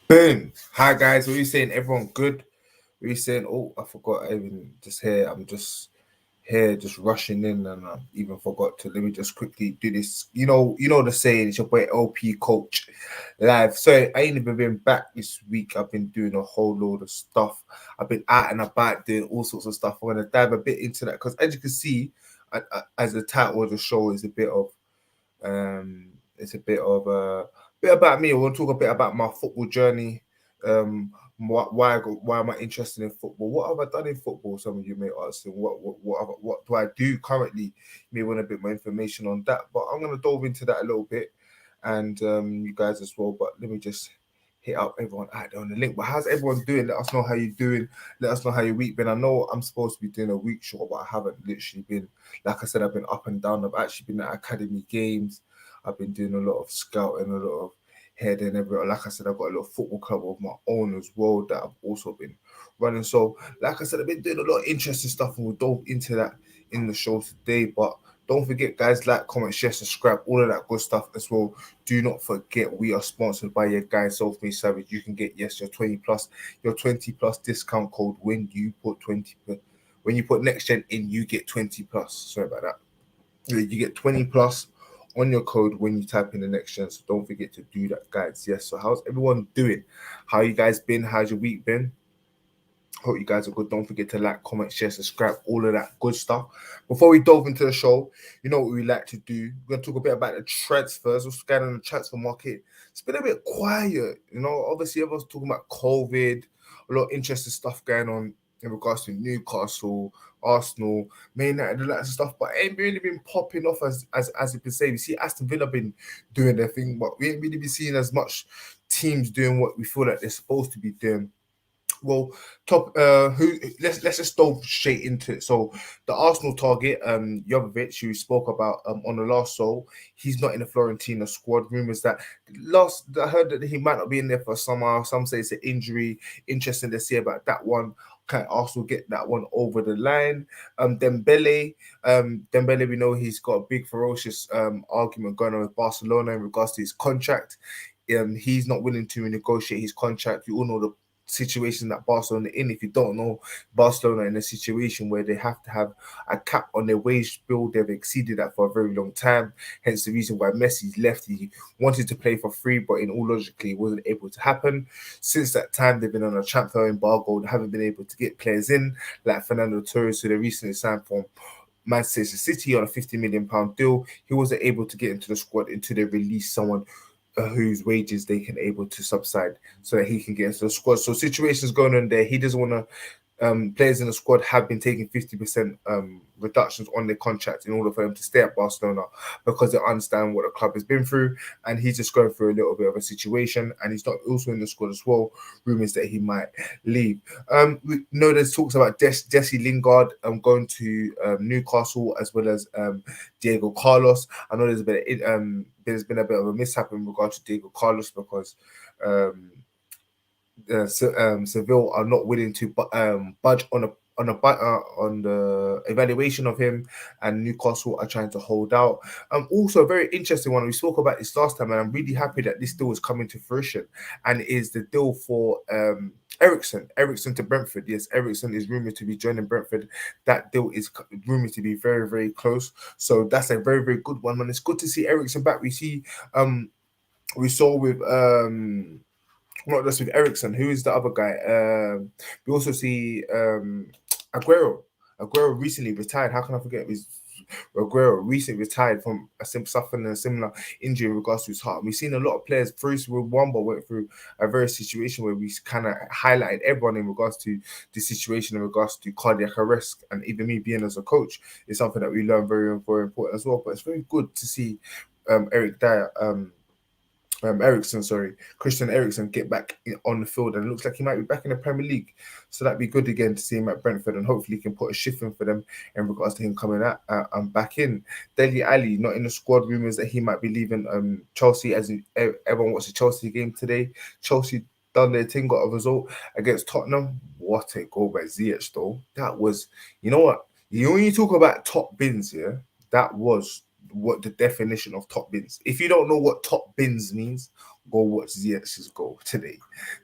Boom. Hi guys, what are you saying? Everyone good? What are you saying? Oh, I forgot. I even just here. I'm just here, just rushing in, and I even forgot to. Let me just quickly do this. You know the saying. It's your boy LP Coach live. So I ain't even been back this week. I've been doing a whole load of stuff. I've been out and about doing all sorts of stuff. I'm gonna dive a bit into that because, as you can see, as the title of the show is a bit of it's a bit about me. I want to talk a bit about my football journey. Why am I interested in football? What have I done in football? Some of you may ask. And what do I do currently? You may want a bit more information on that. But I'm gonna delve into that a little bit, and you guys as well. But let me just hit up everyone out there on the link. But how's everyone doing? Let us know how you're doing. Let us know how your week been. I know I'm supposed to be doing a week short, but I haven't literally been. Like I said, I've been up and down. I've actually been at academy games. I've been doing a lot of scouting, a lot of head and everything. Like I said, I've got a little football club of my own as well that I've also been running. So, like I said, I've been doing a lot of interesting stuff, and we'll delve into that in the show today. But don't forget, guys, like, comment, share, subscribe, all of that good stuff as well. Do not forget, we are sponsored by your guy, Self Made Savage. You can get, yes, your 20 plus discount code when you put 20, when you put next gen in, you get 20 plus. Sorry about that. You get 20 plus on your code when you type in the next gen. So don't forget to do that, guys. Yes. So how's everyone doing? How you guys been? How's your week been? Hope you guys are good. Don't forget to like, comment, share, subscribe, all of that good stuff. Before we delve into the show, you know what we like to do. We're gonna talk a bit about the transfers. What's going on in the transfer market? It's been a bit quiet, you know. Obviously, everyone's talking about COVID, a lot of interesting stuff going on in regards to Newcastle, Arsenal, Man United, and that stuff, but it ain't really been popping off as you can say. We see Aston Villa been doing their thing, but we ain't really been seeing as much teams doing what we feel like they're supposed to be doing. Well, top who let's just dive straight into it. So the Arsenal target, Jovic, who we spoke about on the last show, he's not in the Florentina squad. Rumors that I heard that he might not be in there for summer. Some say it's an injury. Interesting to see about that one. Can Arsenal get that one over the line? Dembele, we know he's got a big ferocious argument going on with Barcelona in regards to his contract. He's not willing to renegotiate his contract. You all know the situation that Barcelona in. If you don't know, Barcelona in a situation where they have to have a cap on their wage bill. They've exceeded that for a very long time. Hence the reason why Messi's left. He wanted to play for free, but in all logically, it wasn't able to happen. Since that time, they've been on a transfer embargo. They haven't been able to get players in like Fernando Torres, who they recently signed from Manchester City on a £50 million deal. He wasn't able to get into the squad until they released someone whose wages they can able to subside so that he can get into the squad. So situations going on there. He doesn't want to. Players in the squad have been taking 50% reductions on their contract in order for them to stay at Barcelona because they understand what the club has been through, and he's just going through a little bit of a situation. And he's not also in the squad as well. Rumors that he might leave. We know there's talks about Jesse Lingard going to Newcastle as well as Diego Carlos. I know there's been a bit of a mishap in regard to Diego Carlos because Seville are not willing to budge on the evaluation of him, and Newcastle are trying to hold out. Also a very interesting one. We spoke about this last time, and I'm really happy that this deal is coming to fruition, and is the deal for Ericsson to Brentford. Yes, Ericsson is rumored to be joining Brentford. That deal is rumored to be very, very close. So that's a very, very good one. And it's good to see Ericsson back. We saw with not just with Ericsson. Who is the other guy? We also see Aguero. Aguero recently retired. How can I forget? Aguero recently retired from suffering a similar injury in regards to his heart. We've seen a lot of players. First, with Wamba went through a very situation where we kind of highlighted everyone in regards to the situation in regards to cardiac arrest, and even me being as a coach is something that we learn very, very important as well. But it's very good to see Eric Dyer. Christian Eriksen get back on the field, and it looks like he might be back in the Premier League. So that'd be good again to see him at Brentford, and hopefully he can put a shift in for them in regards to him coming out and back in. Dele Alli not in the squad. Rumors that he might be leaving Chelsea. Everyone watched the Chelsea game today. Chelsea done their thing, got a result against Tottenham. What a goal by Ziyech though. That was, you know what? When you talk about top bins, yeah, that was what the definition of top bins. If you don't know what top bins means, go watch Ziyech's goal today.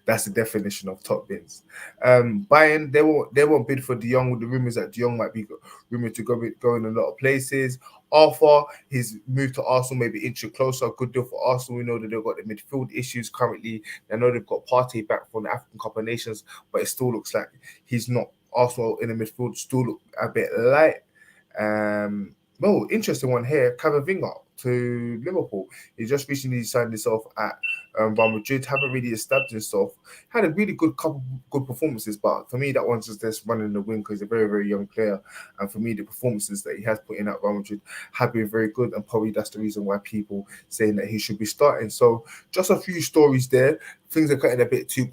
That's the definition of top bins. Bayern, they won't bid for De Jong with the rumors that De Jong might be rumored to go in a lot of places. Arthur, his move to Arsenal maybe inch closer. Good deal for Arsenal. We know that they've got the midfield issues currently. I know they've got Partey back from the African Cup of Nations, but it still looks like he's not. Arsenal in the midfield still look a bit light. No, interesting one here. Camavinga to Liverpool. He just recently signed himself at Real Madrid. Haven't really established himself. Had a really couple good performances, but for me that one's just running the wing because he's a very very young player. And for me, the performances that he has put in at Real Madrid have been very good, and probably that's the reason why people saying that he should be starting. So just a few stories there. Things are getting a bit too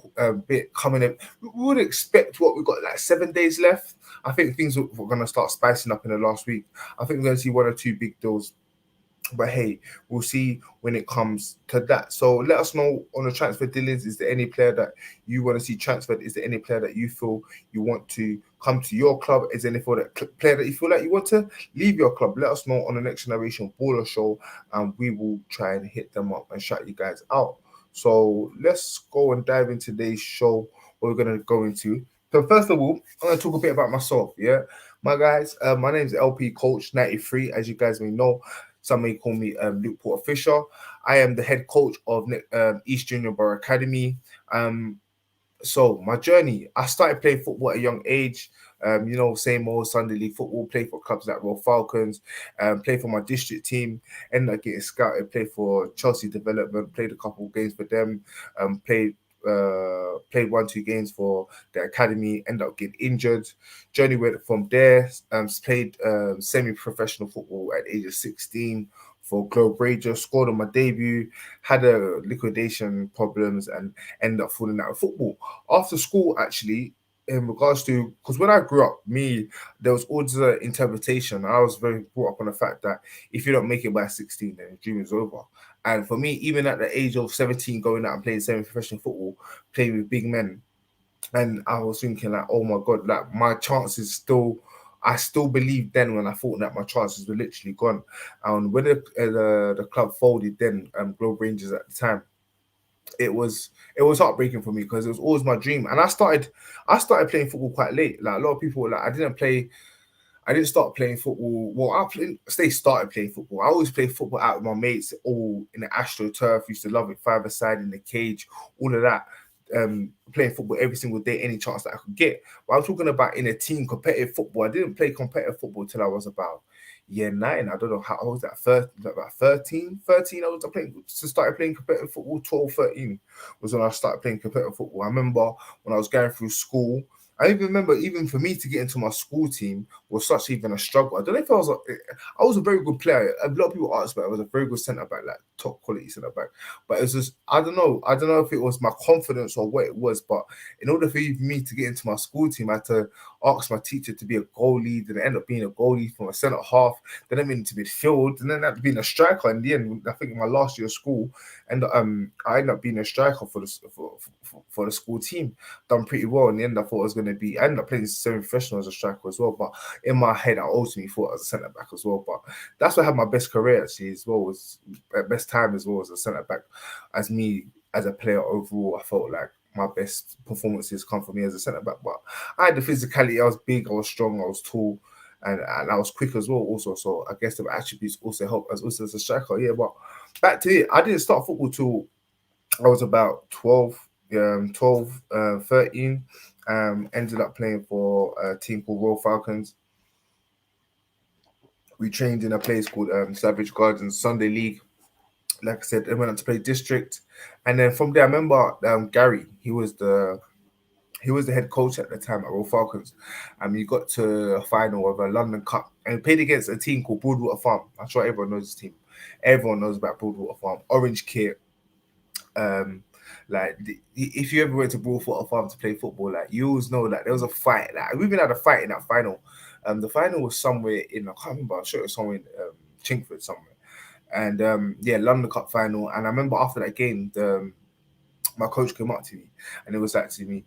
bit coming in. We would expect what we've got like 7 days left. I think things are going to start spicing up in the last week. I think we're going to see one or two big deals. But hey, we'll see when it comes to that. So let us know on the transfer dealings. Is there any player that you want to see transferred? Is there any player that you feel you want to come to your club? Is there any player that you feel like you want to leave your club? Let us know on the Next Generation Baller Show, and we will try and hit them up and shout you guys out. So let's go and dive into today's show. What we're going to go into. So first of all, I'm going to talk a bit about myself. Yeah, my guys. My name is LP Coach 93, as you guys may know. Some may call me Luke Porter Fisher. I am the head coach of East Junior Borough Academy. So my journey, I started playing football at a young age. Same old Sunday league football. Play for clubs like Royal Falcons. Play for my district team. Ended up getting scouted. Play for Chelsea Development. Played a couple of games for them. Played 1-2 games for the academy. Ended up getting injured. Journey went from there. Played semi-professional football at the age of 16 for Globe Rangers. Scored on my debut. Had a liquidation problems and ended up falling out of football after school. Actually, in regards to, because when I grew up, there was always an interpretation. I was very brought up on the fact that if you don't make it by 16, then the dream is over. And for me, even at the age of 17, going out and playing semi-professional football, playing with big men, and I was thinking like, oh my god, like my chances still. I still believed then when I thought that my chances were literally gone. And when the club folded, then Globe Rangers at the time, it was heartbreaking for me because it was always my dream. And I started playing football quite late. Like a lot of people, like I didn't start playing football. Well, started playing football. I always played football out with my mates, all in the AstroTurf. Used to love it, 5-a-side in the cage, all of that. Playing football every single day, any chance that I could get. But I'm talking about in a team competitive football. I didn't play competitive football till I was about year 9. I don't know how I was that first, about 13. I was playing, started playing competitive football. 12, 13 was when I started playing competitive football. I remember when I was going through school. I even remember, even for me to get into my school team was such even a struggle. I don't know if I was a very good player. A lot of people ask, but I was a very good centre back, like top quality centre back. But it was just, I don't know if it was my confidence or what it was. But in order for me to get into my school team, I had to ask my teacher to be a goalie. Then end up being a goalie from a centre half. Then I went into midfield, and then I ended up being a striker. In the end, I think in my last year of school, and I ended up being a striker for the school team. Done pretty well in the end. I thought I was going to be. I ended up playing semi-professional as a striker as well. But in my head, I ultimately thought as a centre back as well. But that's where I had my best career actually as well. Was best time as well as a centre back. As me as a player overall, I felt like my best performances come from me as a centre back. But I had the physicality. I was big. I was strong. I was tall. And I was quick as well, also. So I guess the attributes also help as a striker. Yeah, but back to it. I didn't start football till I was about 13. Ended up playing for a team called Royal Falcons. We trained in a place called Savage Gardens Sunday League. Like I said, I went on to play district, and then from there, I remember Gary. He was the head coach at the time at Royal Falcons. We got to a final of a London Cup, and we played against a team called Broadwater Farm. I'm sure everyone knows this team. Everyone knows about Broadwater Farm. Orange kit. If you ever went to Broadwater Farm to play football, like you always know that there was a fight. Like we even had a fight in that final. The final was somewhere I can't remember. I'm sure it was somewhere in Chingford somewhere. And London Cup final. And I remember after that game, my coach came up to me and it was like to me,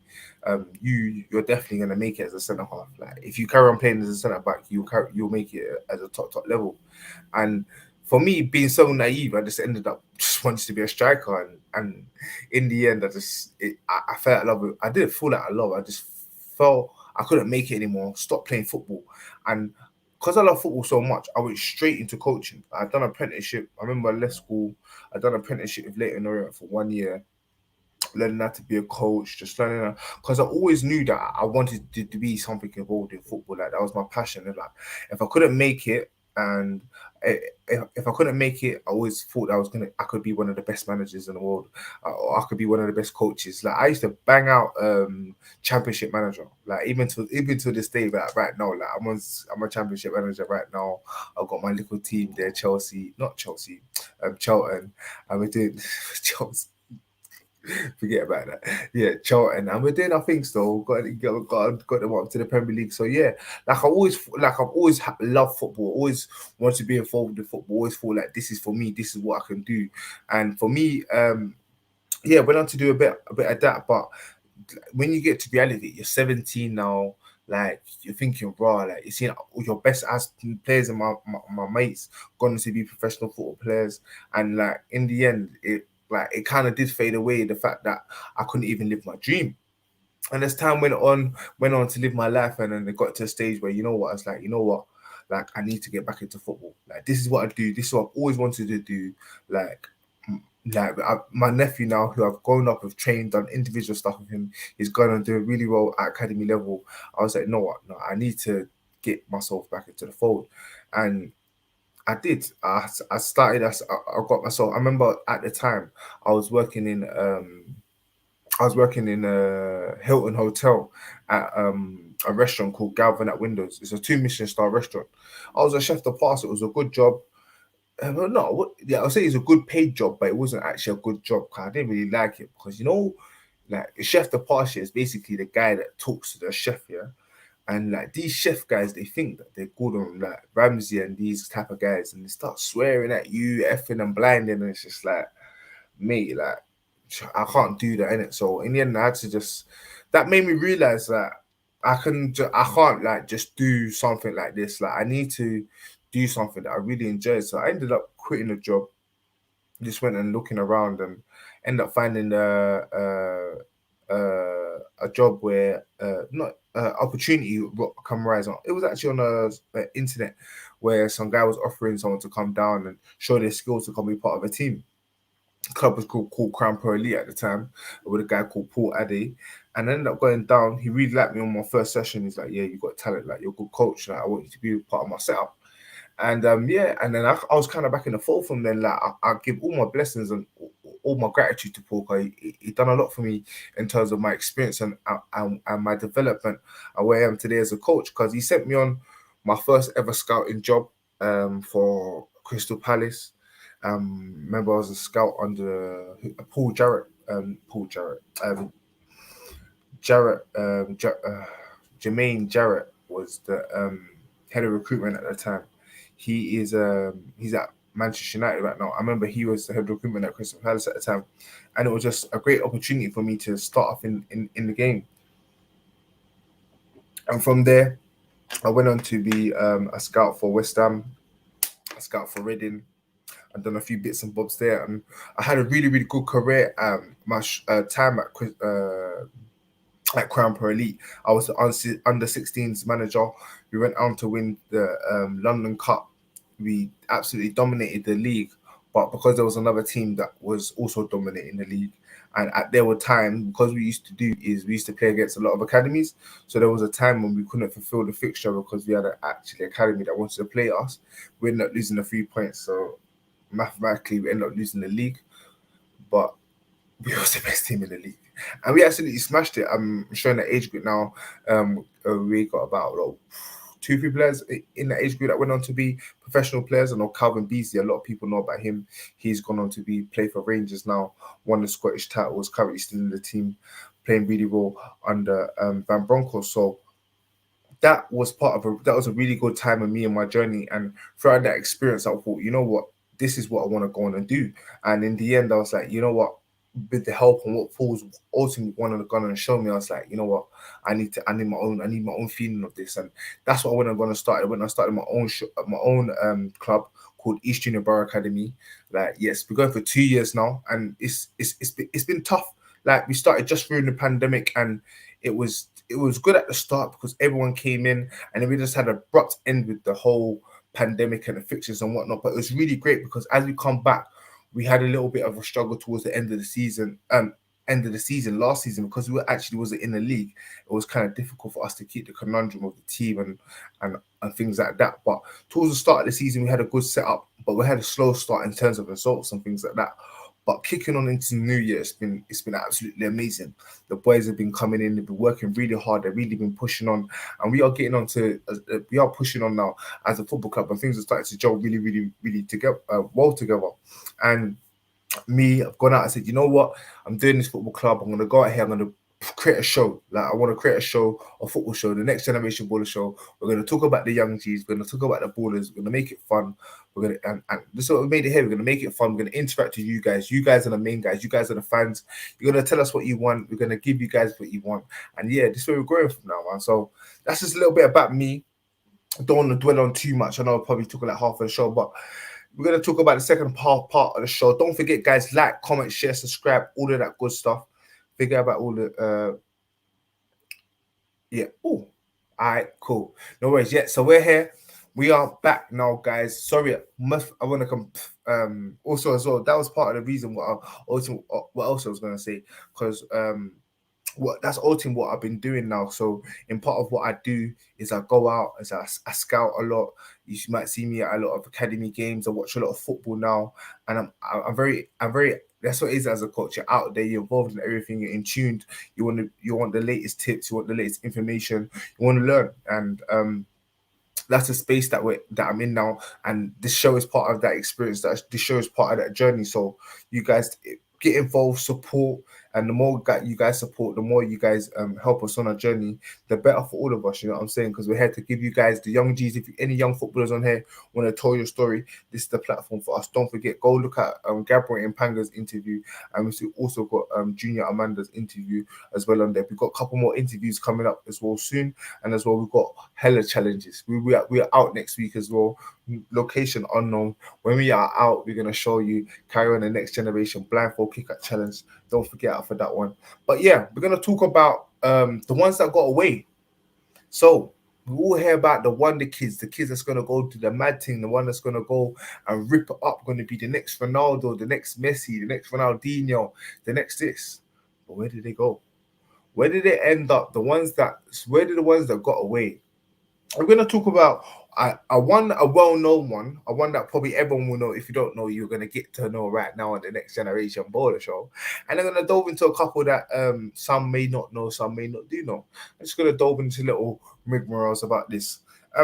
you're definitely gonna make it as a centre half. Like if you carry on playing as a centre back, you'll make it as a top level. And for me, being so naive, I just ended up just wanting to be a striker, and in the end, I felt love. I didn't feel like I love. I just felt I couldn't make it anymore. Stopped playing football, and because I love football so much, I went straight into coaching. I'd done apprenticeship. I remember I left school. I'd done apprenticeship with Leighton Orient for 1 year, learning how to be a coach, just learning because I always knew that I wanted to be something involved in football. Like that was my passion. And like if I couldn't make it, and if I couldn't make it, I always thought I could be one of the best managers in the world, or I could be one of the best coaches. Like I used to bang out championship manager. Like even to this day, like right now, like I'm a championship manager right now. I've got my little team there, Chelsea, not Chelsea, Charlton, and we're doing Chelsea. Forget about that. Yeah, Charlton, and we're doing our things though. Got them up to the Premier League. So yeah, I've always loved football. Always wanted to be involved in football. Always thought like this is for me. This is what I can do. And for me, yeah, went on to do a bit of that. But when you get to reality, you're 17 now. Like you're thinking, raw, like you see your best as players and my mates gone to be professional football players, and like in the end, it kind of did fade away. The fact that I couldn't even live my dream, and as time went on to live my life, and then it got to a stage where you know what, I was like, you know what, like I need to get back into football. Like this is what I do. This is what I've always wanted to do. Like my nephew now, who I've grown up with, trained, done individual stuff with him, he's gone and doing really well at academy level. I was like, no, what, no, I need to get myself back into the fold, and I did. I started. I got myself. I remember at the time I was working in a Hilton Hotel at a restaurant called Galvin at Windows. It's a 2 Michelin star restaurant. I was a chef de pass. It was a good job. Well, no, yeah, I'll say it's a good paid job, but it wasn't actually a good job because I didn't really like it because like a chef de pass is basically the guy that talks to the chef, yeah. And like these chef guys, they think that they're good on like Ramsey and these type of guys, and they start swearing at you, effing and blinding, and it's just like, mate, like I can't do that in it. So in the end, I had to just. That made me realize that I can't like just do something like this. Like I need to do something that I really enjoy. So I ended up quitting the job, just went and looking around and ended up finding a job where not opportunity come rise on. It was actually on the internet where some guy was offering someone to come down and show their skills to come be part of a team. The club was called Crown Pro Elite at the time with a guy called Paul Addy. And I ended up going down. He really liked me on my first session. He's like, yeah, you got talent, like you're a good coach. Like I want you to be part of my setup. And yeah, and then I was kind of back in the fold from then. Like I give all my blessings and all my gratitude to Paul. He done a lot for me in terms of my experience and my development and where I am today as a coach. Because he sent me on my first ever scouting job for Crystal Palace. Remember I was a scout under Paul Jarrett. Paul Jarrett. Jarrett. Jermaine Jarrett was the head of recruitment at the time. He's at Manchester United right now. I remember he was the head of recruitment at Crystal Palace at the time, and it was just a great opportunity for me to start off in the game. And from there, I went on to be a scout for West Ham, a scout for Reading. I've done a few bits and bobs there, and I had a really good career. My time at Crown Pro Elite, I was the under 16s manager. We went on to win the London Cup. We absolutely dominated the league, but because there was another team that was also dominating the league, and there were times because we used to play against a lot of academies. So there was a time when we couldn't fulfill the fixture because we had actually academy that wanted to play us. We ended up losing the 3 points, so mathematically we ended up losing the league. But we was the best team in the league, and we absolutely smashed it. I'm showing the age group now. We got about 2, 3 players in the age group that went on to be professional players. I know Calvin Beasley. A lot of people know about him. He's gone on to be play for Rangers now. Won the Scottish titles. Currently still in the team, playing really well under Van Bronckhorst. So that was a really good time in me and my journey. And throughout that experience, I thought, you know what, this is what I want to go on and do. And in the end, I was like, you know what, with the help and what Paul's ultimately wanted to go on and show me, I was like, you know what, I need my own feeling of this. And that's what I went and gonna start. I started my own club called East Junior Borough Academy. Like, yes, we're going for 2 years now, and it's been tough. Like, we started just through the pandemic, and it was good at the start because everyone came in, and then we just had an abrupt end with the whole pandemic and the fixtures and whatnot. But it was really great because as we come back, we had a little bit of a struggle towards the end of the season. Last season, because we actually wasn't in the league, it was kind of difficult for us to keep the conundrum of the team and things like that. But towards the start of the season, we had a good setup, but we had a slow start in terms of results and things like that. But kicking on into the new year, it's been absolutely amazing. The boys have been coming in, they've been working really hard, they've really been pushing on, and we are getting on to we are pushing on now as a football club, and things are starting to gel really, really, really together, well together. And me, I've gone out and said, you know what, I'm doing this football club. I'm gonna go out here. I'm gonna create a show. Like, I want to create a show, a football show, the next generation baller show. We're gonna talk about the young G's. We're gonna talk about the ballers. We're gonna make it fun. We're gonna and this is what we made it here. We're gonna make it fun. We're gonna interact with you guys. You guys are the main guys. You guys are the fans. You're gonna tell us what you want. We're gonna give you guys what you want. And yeah, this is where we're growing from now, man. So that's just a little bit about me. I don't want to dwell on too much. I know I probably took like half of the show, but we're going to talk about the second part of the show. Don't forget, guys, like, comment, share, subscribe, all of that good stuff. Forget about all the, yeah. Oh, all right, cool. No worries. Yeah, so we're here. We are back now, guys. Sorry, I want to come. Also, as well, that was part of the reason what else I was going to say, because that's ultimately what I've been doing now. So in part of what I do is I go out as I scout a lot. You might see me at a lot of academy games. I watch a lot of football now, and I'm very that's what it is as a coach. You're out there, you're involved in everything, you're in tuned. You want the latest tips, you want the latest information, you want to learn, and that's a space that I'm in now, and this show is part of that experience. This show is part of that journey. So you guys get involved, support, and the more you guys support, the more you guys help us on our journey, the better for all of us. You know what I'm saying? Because we're here to give you guys, the young G's. If any young footballers on here want to tell your story, this is the platform for us. Don't forget, go look at Gabriel and Panga's interview, and we've also got Junior Amanda's interview as well on there. We've got a couple more interviews coming up as well soon, and as well we've got hella challenges. We are out next week as well. Location unknown. When we are out, we're gonna show you carry on the next generation blindfold kick out challenge. Don't forget out for that one. But yeah, we're gonna talk about the ones that got away. So we all hear about the wonder kids, the kids that's gonna go do the mad thing, the one that's gonna go and rip it up, gonna be the next Ronaldo, the next Messi, the next Ronaldinho, the next this. But where did they go? Where did they end up? Where did the ones that got away? I'm gonna talk about a well-known one, a one that probably everyone will know. If you don't know, you're gonna get to know right now on the Next Generation Baller Show. And I'm gonna delve into a couple that some may not know, some may not do know. I'm just gonna delve into little rigmaroles about this.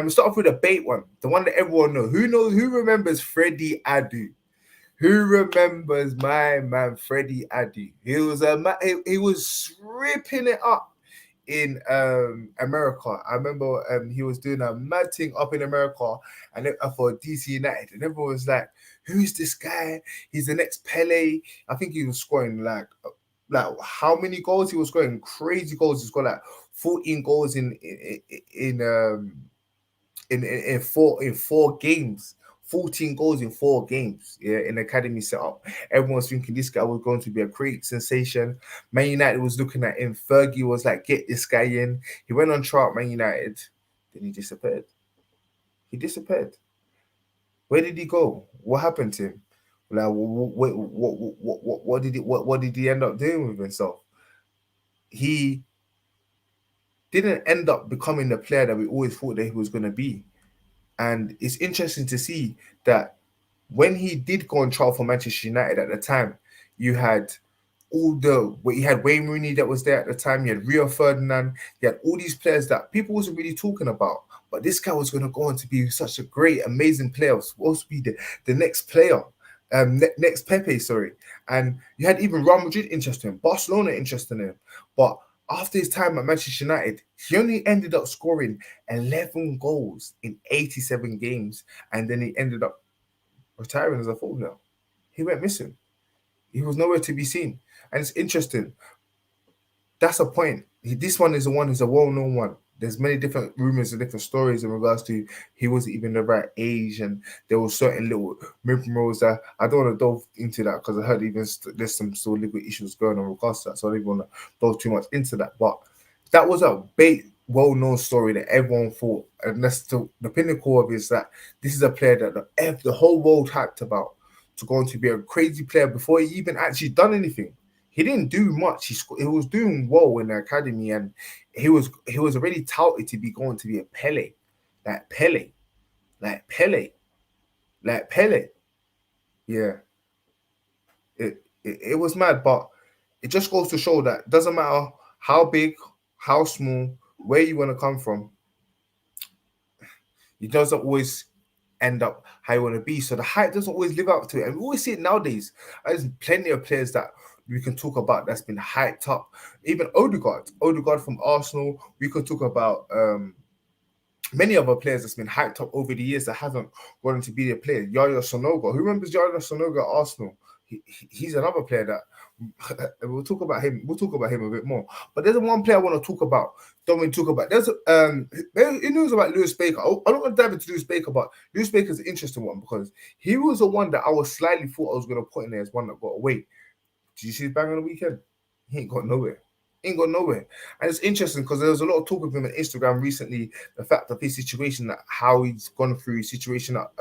Start off with a bait one, the one that everyone knows. Who remembers Freddie Adu? Who remembers my man Freddie Adu? He was ripping it up in America. I remember he was doing a mad thing up in America and for DC United, and everyone was like, "Who's this guy? He's the next Pele." I think he was scoring like how many goals he was scoring? Crazy goals. He's got like 14 goals in four games. 14 goals in 4 games, yeah, in academy setup. Everyone's thinking this guy was going to be a great sensation. Man United was looking at him. Fergie was like, get this guy in. He went on trial at Man United, then he disappeared. Where did he go? What happened to him? Like, what did he end up doing with himself? He didn't end up becoming the player that we always thought that he was going to be. And it's interesting to see that when he did go on trial for Manchester United at the time, you had Wayne Rooney that was there at the time, you had Rio Ferdinand, you had all these players that people wasn't really talking about. But this guy was going to go on to be such a great, amazing player, was supposed to be the next player, next Pepe, sorry. And you had even Real Madrid interested in him, Barcelona interested in him. But after his time at Manchester United, he only ended up scoring 11 goals in 87 games, and then he ended up retiring as a footballer. He went missing. He was nowhere to be seen. And it's interesting. That's a point. This one is a well-known one. there's many different rumors and different stories in regards to he wasn't even the right age, and there was certain little rumors that I don't want to delve into that because I heard even there's some still legal issues going on in regards to that, so I don't even want to delve too much into that. But that was a big, well-known story that everyone thought, and that's the pinnacle of it, is that this is a player that the whole world hyped about to go on to be a crazy player before he even actually done anything. He didn't do much. He was doing well in the academy, and he was already touted to be going to be a Pele, like Pele, like Pele, like Pele. Yeah, it was mad, but it just goes to show that doesn't matter how big, how small, where you want to come from, it doesn't always end up how you want to be. So the hype doesn't always live up to it. And we always see it nowadays. There's plenty of players that we can talk about that's been hyped up. Even Odegaard from Arsenal. We could talk about many other players that's been hyped up over the years that haven't gone to be a player. Yaya Sonogo. Who remembers Yaya Sonogo at Arsenal? He's another player that we'll talk about him. We'll talk about him a bit more. But there's one player I want to talk about. Don't want to talk about. There's he knows about Lewis Baker. I don't want to dive into Lewis Baker, but Lewis Baker is an interesting one because he was the one that I was slightly thought I was going to put in there as one that got away. Did you see his bang on the weekend? He ain't got nowhere. Ain't got nowhere. And it's interesting because there was a lot of talk of him on Instagram recently, the fact of his situation, that how he's gone through his situation at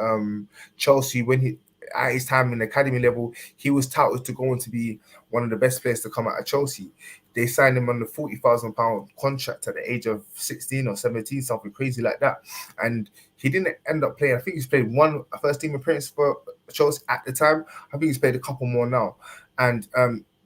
Chelsea when he at his time in the academy level, he was touted to go on to be one of the best players to come out of Chelsea. They signed him on the £40,000 contract at the age of 16 or 17, something crazy like that. And he didn't end up playing. I think he's played one first team appearance for Chelsea at the time. I think he's played a couple more now. And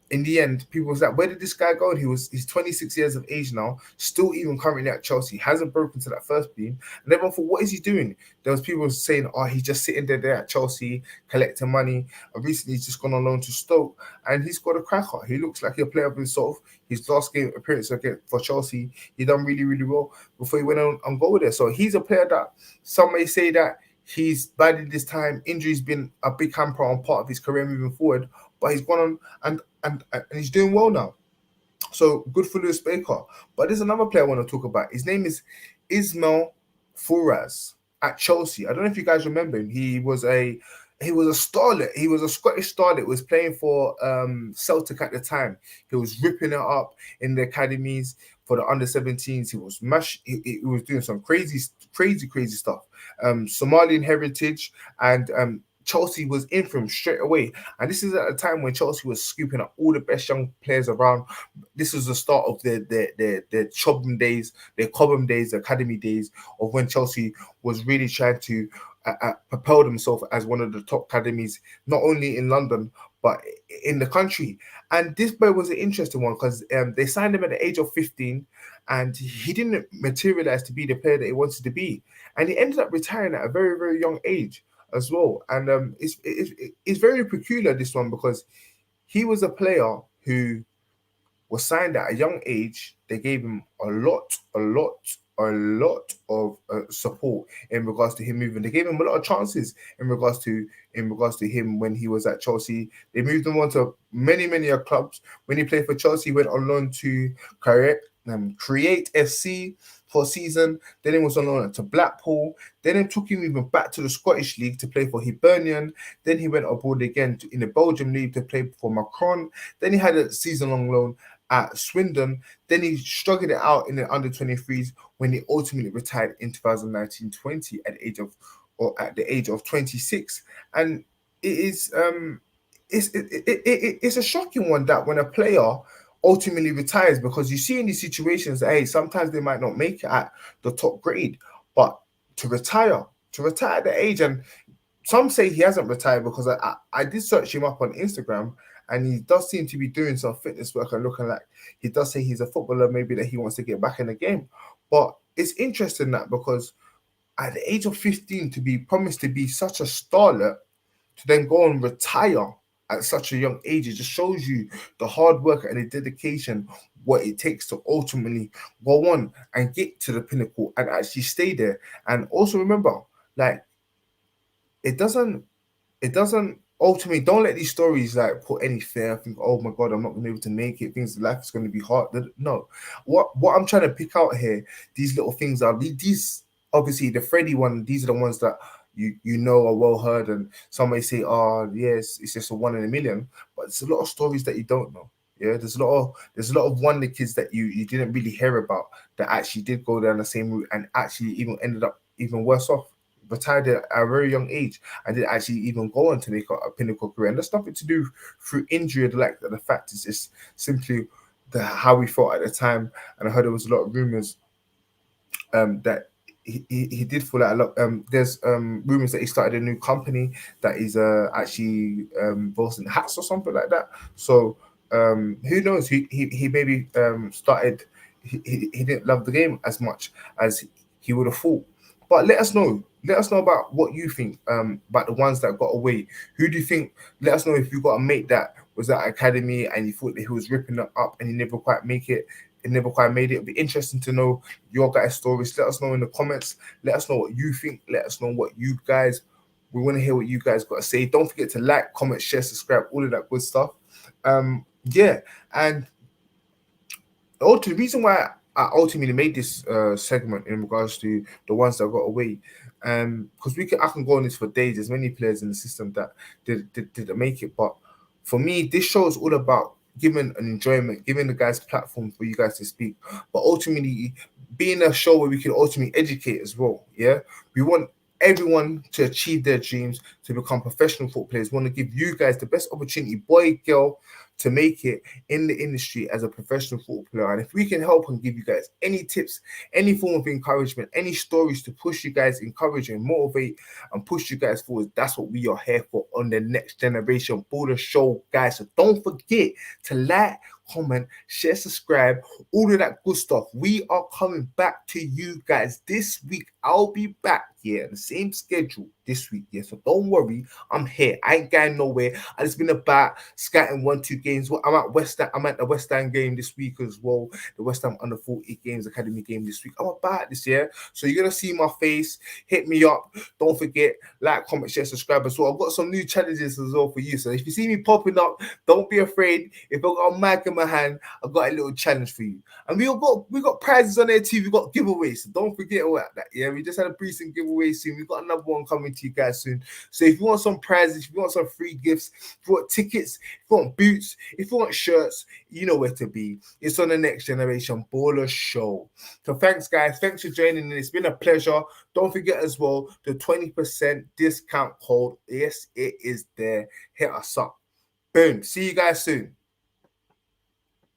in the end, people was like, where did this guy go? He's 26 years of age now, still even currently at Chelsea, hasn't broken to that first team. And everyone thought, what is he doing? There was people saying, oh, he's just sitting there at Chelsea, collecting money. Recently, he's just gone on loan to Stoke, and he's got a cracker. He looks like a player of himself. His last game appearance again for Chelsea, he done really, really well before he went on and go there. So he's a player that some may say that he's bad in this time. Injury's been a big hamper on part of his career moving forward, but he's gone on and he's doing well now. So good for Lewis Baker. But there's another player I want to talk about. His name is Ismail Furaz at Chelsea. I don't know if you guys remember him. He was a starlet. He was a Scottish starlet. Was playing for Celtic at the time. He was ripping it up in the academies for the under 17s. He was he was doing some crazy stuff. Somalian heritage, and Chelsea was in for him straight away. And this is at a time when Chelsea was scooping up all the best young players around. This was the start of their Chobham days, their Cobham days, the academy days of when Chelsea was really trying to propel themselves as one of the top academies, not only in London, but in the country. And this boy was an interesting one because they signed him at the age of 15 and he didn't materialize to be the player that he wanted to be. And he ended up retiring at a very, very young age as well. And it's very peculiar, this one, because he was a player who was signed at a young age. They gave him a lot of support in regards to him moving. They gave him a lot of chances in regards to him when he was at Chelsea. They moved him on to many clubs. When he played for Chelsea, he went on loan to Create FC for a season. Then he was on loan to Blackpool. Then they took him even back to the Scottish League to play for Hibernian. Then he went abroad again in the Belgium League to play for Macron. Then he had a season-long loan at Swindon. Then he struggled it out in the under 23s when he ultimately retired in 2019-20 at the age of 26. And it is it's a shocking one that when a player ultimately retires, because you see in these situations that, hey, sometimes they might not make it at the top grade, but to retire at the age, and some say he hasn't retired because I did search him up on Instagram, and he does seem to be doing some fitness work and looking like he does say he's a footballer, maybe that he wants to get back in the game. But it's interesting that because at the age of 15 to be promised to be such a starlet, to then go and retire at such a young age, it just shows you the hard work and the dedication, what it takes to ultimately go on and get to the pinnacle and actually stay there. And also remember, like, it doesn't ultimately, don't let these stories like put any fear. Think, oh my god, I'm not gonna be able to make it. Things life is gonna be hard. No, what I'm trying to pick out here, these little things are these. Obviously, the Freddie one. These are the ones that you know are well heard, and some may say, oh yes, it's just a one in a million. But it's a lot of stories that you don't know. Yeah, there's a lot of wonder kids that you didn't really hear about that actually did go down the same route and actually even ended up even worse off, retired at a very young age and didn't actually even go on to make a pinnacle career. And that's nothing to do through injury. Like the fact is just simply how we felt at the time. And I heard there was a lot of rumors that he did fall out a lot. There's rumors that he started a new company that is actually Boston hats or something like that. So who knows? He maybe started. He didn't love the game as much as he would have thought. But let us know. Let us know about what you think about the ones that got away. Who do you think? Let us know if you got a mate that was at academy and you thought that he was ripping it up and he never quite make it. It never quite made it. It'd be interesting to know your guys' stories. Let us know in the comments. Let us know what you think. Let us know what you guys. We want to hear what you guys got to say. Don't forget to like, comment, share, subscribe, all of that good stuff. Yeah, and the reason why I ultimately made this segment in regards to the ones that got away, because I can go on this for days. There's many players in the system that didn't make it, but for me, this show is all about giving an enjoyment, giving the guys platform for you guys to speak, but ultimately being a show where we can ultimately educate as well. Yeah, we want everyone to achieve their dreams, to become professional football players. We want to give you guys the best opportunity, boy, girl, to make it in the industry as a professional football player. And if we can help and give you guys any tips, any form of encouragement, any stories to push you guys, encourage and motivate and push you guys forward, that's what we are here for on the Next Generation Baller Show, guys. So don't forget to like, comment, share, subscribe, all of that good stuff. We are coming back to you guys this week. I'll be back here the same schedule this week. Yeah, so don't worry, I'm here. I ain't going nowhere. I just been about scatting 1-2 games. I'm at West Ham. I'm at the West Ham game this week as well. The West Ham under 40 games academy game this week. I'm about this year, so you're gonna see my face. Hit me up. Don't forget, like, comment, share, subscribe as well. I've got some new challenges as well for you. So if you see me popping up, don't be afraid. If I've got a mic in my hand, I've got a little challenge for you. And we got prizes on there too. We got giveaways. So don't forget about that. Yeah, we just had a recent giveaway soon. We got another one coming to you guys soon. So if you want some prizes, if you want some free gifts, if you want tickets, if you want boots, if you want shirts, you know where to be. It's on the Next Generation Baller Show. So thanks, guys. Thanks for joining in. It's been a pleasure. Don't forget as well the 20% discount code. Yes, it is there. Hit us up. Boom. See you guys soon.